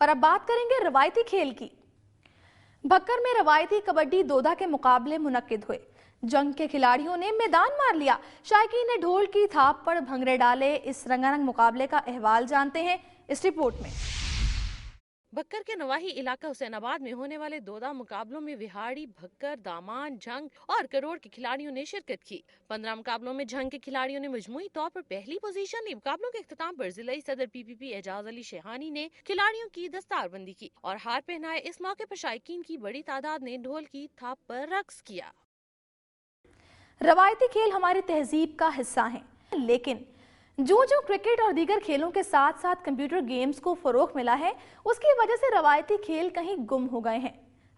और अब बात करेंगे रवायती खेल की। भक्कर में रवायती कबड्डी दोदा के मुकाबले मुनक्किद हुए। जंग के खिलाड़ियों ने मैदान मार लिया। शायकीन ने ढोल की थाप पर भंगड़े डाले। इस रंगारंग मुकाबले का अहवाल जानते हैं इस रिपोर्ट में। भक्कर के नवाही इलाका हुसैनाबाद में होने वाले दोदा मुकाबलों में विहाड़ी, भक्कर, दामान, झंग और करोड़ के खिलाड़ियों ने शिरकत की। 15 मुकाबलों में झंग के खिलाड़ियों ने मजमूई तौर पर पहली पोजीशन ली। मुकाबलों के इख्तिताम पर जिला सदर PPP एजाज अली शेहानी ने खिलाड़ियों की दस्तारबंदी की और हार पहनाए। इस मौके पर शायकीन की बड़ी तादाद ने ढोल की थाप पर रक्स किया। रवायती खेल हमारी तहजीब का हिस्सा हैं, लेकिन जो क्रिकेट और दीगर खेलों के साथ साथ कंप्यूटर गेम्स को फरोग मिला है, उसकी वजह से रवायती खेल कहीं गुम हो गए हैं।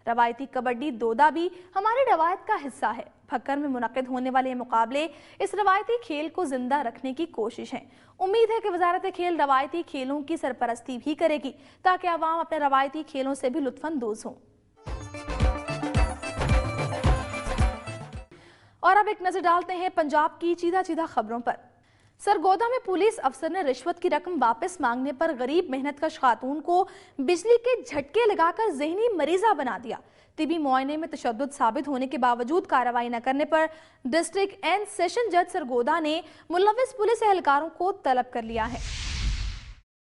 रवायती कबड्डी दोदा भी हमारी रवायत का हिस्सा है। भक्कर में मुनक्किद होने वाले मुकाबले इस रवायती खेल को जिंदा रखने की कोशिश है। उम्मीद है कि वजारत खेल रवायती खेलों की सरपरस्ती भी करेगी ताकि आवाम अपने रवायती खेलों से भी लुत्फानंदोज हों। और अब एक नजर डालते हैं पंजाब की चीधा खबरों पर। सरगोदा में पुलिस अफसर ने रिश्वत की रकम वापस मांगने पर गरीब मेहनतकश खातून को बिजली के झटके लगाकर ज़हनी मरीजा बना दिया। तिबी मुआयने में तशद्दुद साबित होने के बावजूद कार्रवाई न करने पर डिस्ट्रिक्ट एंड सेशन जज सरगोदा ने मुलव्विस पुलिस एहलकारों को तलब कर लिया है।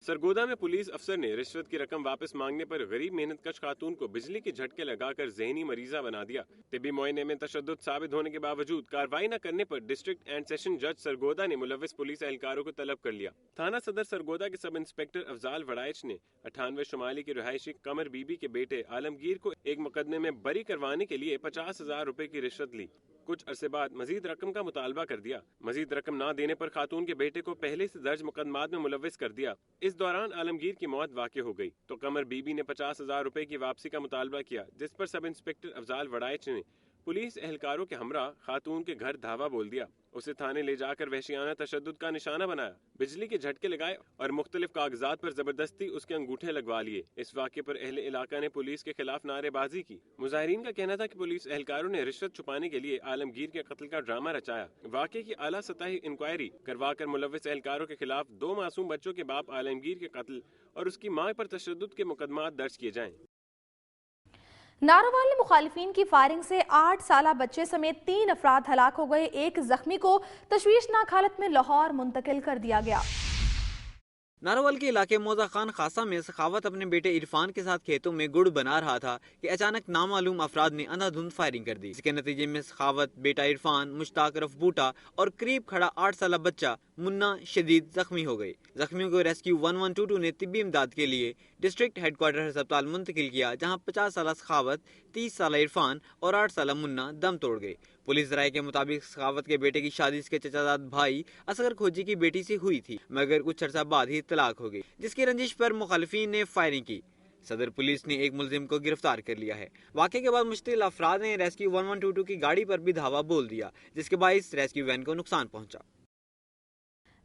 सरगोदा में पुलिस अफसर ने रिश्वत की रकम वापस मांगने पर गरीब मेहनतकश खातून को बिजली के झटके लगाकर ज़हनी मरीजा बना दिया। तिबी मुआयने में तशद्दुद साबित होने के बावजूद कार्रवाई न करने पर डिस्ट्रिक्ट एंड सेशन जज सरगोदा ने मुलव्विस पुलिस एहलकारों को तलब कर लिया। थाना सदर सरगोदा के सब इंस्पेक्टर अफजाल वड़ाइच ने 98 शुमाली के रिहायशी कमर बीबी के बेटे आलमगीर को एक मुकदमे में बरी करवाने के लिए 50,000 रुपए की रिश्वत ली। कुछ अरसे बाद मजीद रकम का मुतालबा कर दिया। मजीद रकम न देने पर खातून के बेटे को पहले से दर्ज मुकदमात में मुलव्विस कर दिया। इस दौरान आलमगीर की मौत वाक़ हो गई तो कमर बीबी ने 50,000 रुपए की वापसी का मुतालबा किया, जिस पर सब इंस्पेक्टर अफजाल वड़ाइच ने पुलिस एहलकारों के हमरा खातून के घर धावा बोल दिया। उसे थाने ले जाकर वहशियाना तशद्दुद का निशाना बनाया, बिजली के झटके लगाए और मुख्तलिफ कागजात पर जबरदस्ती उसके अंगूठे लगवा लिए। इस वाक़े पर अहले इलाका ने पुलिस के खिलाफ नारेबाजी की। मुजाहिरीन का कहना था कि पुलिस एहलकारों ने रिश्वत छुपाने के लिए आलमगीर के कत्ल का ड्रामा रचाया। वाक़े की आला सतही इंक्वायरी करवाकर मुलव्विस एहलकारों के खिलाफ 2 मासूम बच्चों के बाप आलमगीर के कत्ल और उसकी मां पर तशद्दुद के मुकदमात दर्ज किए जाएं। नारोवाल में मुखालिफिन की फायरिंग से 8 साला बच्चे समेत 3 अफराद हलाक हो गए। एक जख्मी को तशवीशनाक हालत में लाहौर मुंतकिल कर दिया गया। नारोवाल के इलाके मौजा खान खासा में सखावत अपने बेटे इरफान के साथ खेतों में गुड़ बना रहा था कि अचानक नामालूम अफराद ने अंधाधुंध फायरिंग कर दी, जिसके नतीजे में सखावत, बेटा इरफान, मुश्ताक रफ बूटा और करीब खड़ा 8 साला बच्चा मुन्ना शदीद जख्मी हो गए। जख्मियों को रेस्क्यू 1122 ने तिब्बी इमदाद के लिए डिस्ट्रिक्ट हेडक्वार्टर अस्पताल मुंतकिल किया, जहां 50 साला सखावत, 30 साला इरफान और 8 साला मुन्ना दम तोड़ गए। पुलिस राय के मुताबिक सखावत के बेटे की शादी इसके चचाजाद भाई असगर खोजी की बेटी से हुई थी, मगर कुछ अर्सा बाद ही तलाक हो गई, जिसकी रंजिश पर मुखालिफिन ने फायरिंग की। सदर पुलिस ने एक मुलजिम को गिरफ्तार कर लिया है। वाक़े के बाद मुश्तिल अफराद ने रेस्क्यू 1122 की गाड़ी पर भी धावा बोल दिया, जिसके बाइस रेस्क्यू वैन को नुकसान पहुंचा।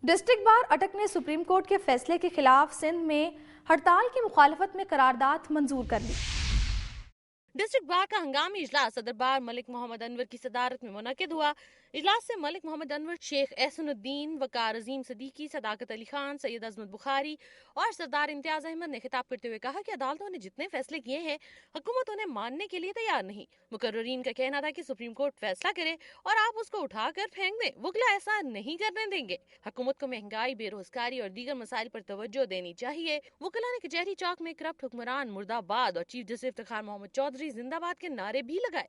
डिस्ट्रिक्ट बार अटक ने सुप्रीम कोर्ट के फैसले के खिलाफ सिंध में हड़ताल की मुखालफत में करारदाद मंजूर कर ली। डिस्ट्रिक्ट बार का हंगामी इजलास सदर बार मलिक मोहम्मद अनवर की सदारत में मुनक्किद हुआ। इजलास से मलिक मोहम्मद अनवर, शेख एहसनुद्दीन, वकार अजीम सदीकी, सदाकत अली खान, सैयद अजमत बुखारी और सरदार इम्तियाज अहमद ने खिताब करते हुए कहा कि अदालतों ने जितने फैसले किए हैं हुकूमत उन्हें मानने के लिए तैयार नहीं। मुकर्रीन का कहना था कि सुप्रीम कोर्ट फैसला करे और आप उसको उठाकर फेंक दें, वकला ऐसा नहीं करने देंगे। हुकूमत को महंगाई, बेरोजगारी और दीगर मसाइल पर तवज्जो देनी चाहिए। वकला ने कचहरी चौक में करप्ट हुक्मरान मुर्दाबाद और चीफ जस्टिस इफ्तिखार मोहम्मद चौधरी जिंदाबाद के नारे भी लगाए।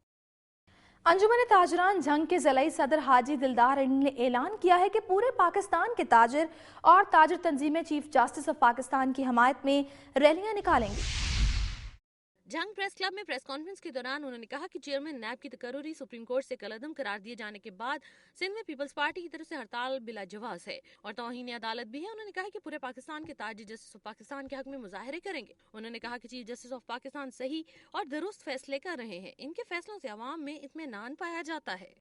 अंजुमन ताजरान जंग के ज़िलाई सदर हाजी दिलदार अली ने ऐलान किया है कि पूरे पाकिस्तान के ताजिर और ताजिर तंजीमें चीफ जस्टिस ऑफ पाकिस्तान की हिमायत में रैलियां निकालेंगी। जंग प्रेस क्लब में प्रेस कॉन्फ्रेंस के दौरान उन्होंने कहा कि चेयरमैन नैब की तकर्री सुप्रीम कोर्ट से कलअदम करार दिए जाने के बाद सिंध में पीपल्स पार्टी की तरफ से हड़ताल बिला जवाज है और तौहीन अदालत भी है। उन्होंने कहा कि पूरे पाकिस्तान के ताजिर जस्टिस ऑफ पाकिस्तान के हक में मुजाहरे करेंगे। उन्होंने कहा कि चीफ जस्टिस ऑफ पाकिस्तान सही और दुरुस्त फैसले कर रहे हैं, इनके फैसलों से अवाम में इत्मीनान पाया जाता है।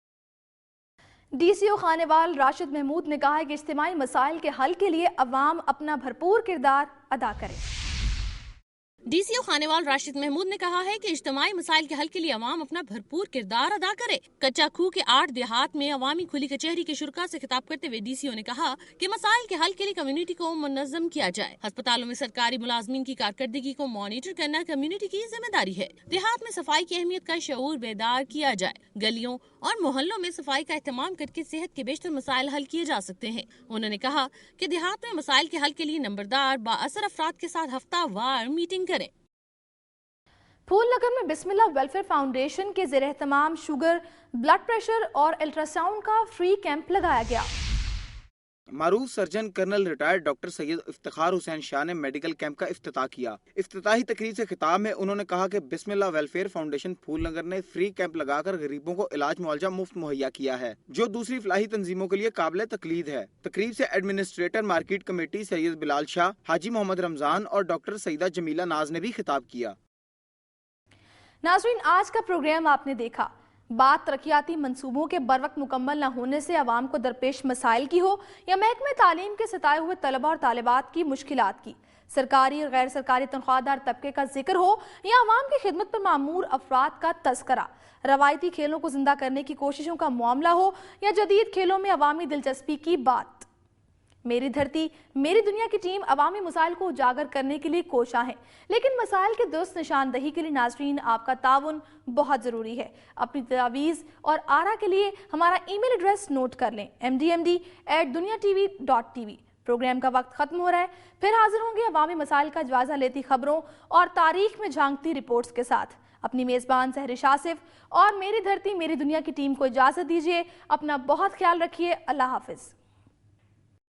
DCO खानेवाल राशिद महमूद ने कहा है कि इज्तिमाई मसाइल के हल के लिए अवाम अपना भरपूर किरदार अदा करें। डी सी ओ खानेवाल राशिद महमूद ने कहा है कि इज्तिमाई मसाइल के हल के लिए अवाम अपना भरपूर किरदार अदा करे। कच्चा खूह के 8 देहात में अवामी खुली कचहरी के शुरा से खिताब करते हुए DCO ने कहा कि मसाइल के हल के लिए कम्युनिटी को मुनज़्ज़म किया जाए। अस्पतालों में सरकारी मुलाजमीन की कारकर्दगी को मॉनिटर करना कम्युनिटी की जिम्मेदारी है। देहात में सफाई की अहमियत का शऊर बेदार किया जाए। गलियों और मोहल्लों में सफाई का एहतमाम करके सेहत के बेशतर मसाइल हल किए जा सकते हैं। उन्होंने कहा कि देहात में मसाइल के हल के लिए नंबरदार बाअसर अफराद के साथ हफ्तावार मीटिंग करें। फूलनगर में बिस्मिल्लाह वेलफेयर फाउंडेशन के ज़ेर एहतमाम शुगर, ब्लड प्रेशर और अल्ट्रासाउंड का फ्री कैंप लगाया गया। मारूफ surgeon colonel retired doctor Syed Iftikhar Hussain Shah ने मेडिकल कैंप का इफ्तिताह किया। इफ्तिताही तकरीर से खिताब में उन्होंने कहा कि बिस्मिल्लाह वेलफेयर फाउंडेशन फूलनगर ने फ्री कैंप लगाकर गरीबों को इलाज मुआवजा मुफ्त मुहैया किया है, जो दूसरी फलाही तंजीमों के लिए काबिल तकलीद है। तकरीब से administrator market committee Syed Bilal Shah, Haji Mohammad Ramzan और डॉक्टर सईदा जमीला नाज ने भी खिताब किया। नाज़रीन, आज का प्रोग्राम आपने देखा। बात तरक्याती मंसूबों के बरवक्त मुकम्मल न होने से आवाम को दरपेश मसाइल की हो या महकमे तालीम के सताए हुए तलबा और तालिबात की मुश्किलात की, सरकारी और गैर सरकारी तनख्वाहदार तबके का जिक्र हो या आवाम की खिदमत पर मामूर अफराद का तस्करा, रवायती खेलों को जिंदा करने की कोशिशों का मामला हो या जदीद खेलों में अवामी दिलचस्पी की बात, मेरी धरती मेरी दुनिया की टीम अवामी मसाइल को उजागर करने के लिए कोशा है। लेकिन मसाइल के दुरुस्त निशानदही के लिए नाजरीन आपका ताउन बहुत ज़रूरी है। अपनी तजावीज़ और आरा के लिए हमारा ईमेल एड्रेस नोट कर लें, mdmd@duniatv.tv। प्रोग्राम का वक्त खत्म हो रहा है, फिर हाजिर होंगे अवामी मसाइल का जायजा लेती खबरों और तारीख में झांकती रिपोर्ट्स के साथ। अपनी मेज़बान सहरिश आसिफ और मेरी धरती मेरी दुनिया की टीम को इजाज़त दीजिए। अपना बहुत ख्याल रखिए। अल्लाह हाफिज़।